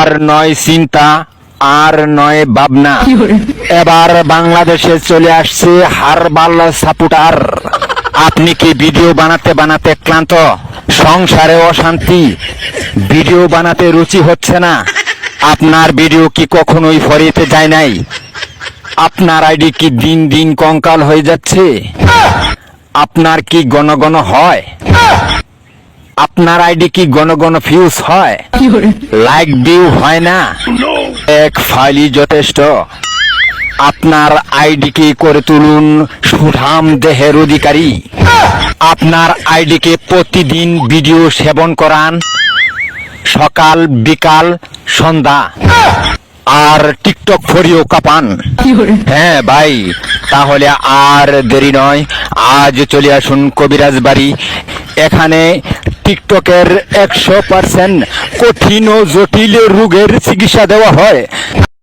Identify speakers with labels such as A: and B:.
A: আর নয় চিন্তা, আর নয় ভাবনা, এবার বাংলাদেশে চলে আসছে হারবাল সাপোর্টার। আপনি কি ভিডিও বানাতে বানাতে ক্লান্ত, সংসারে অশান্তি, ভিডিও বানাতে রুচি হচ্ছে না? আপনার ভিডিও কি কখনোই ফরিতে যায় নাই? আপনার আইডি কি দিন দিন কঙ্কাল হয়ে যাচ্ছে? আপনার কি ঘন ঘন হয়? আপনার আইডি কি ঘন ঘন ফিউজ হয়? লাইক ভিউ হয় না? এক ফাইলই যথেষ্ট। আপনার আইডিকে করে তুলুন সুঠাম দেহের অধিকারী। আপনার আইডিকে প্রতিদিন ভিডিও সেবন করান, সকাল বিকাল সন্ধ্যা, আর টিকটক ফরিও কাপান। হ্যাঁ ভাই, তাহলে আর দেরি নয়, আজ চলে আসুন কবিরাজ বাড়ি। এখানে টিকটকের 100% কঠিন ও জটিল রোগের চিকিৎসা দেওয়া হয়।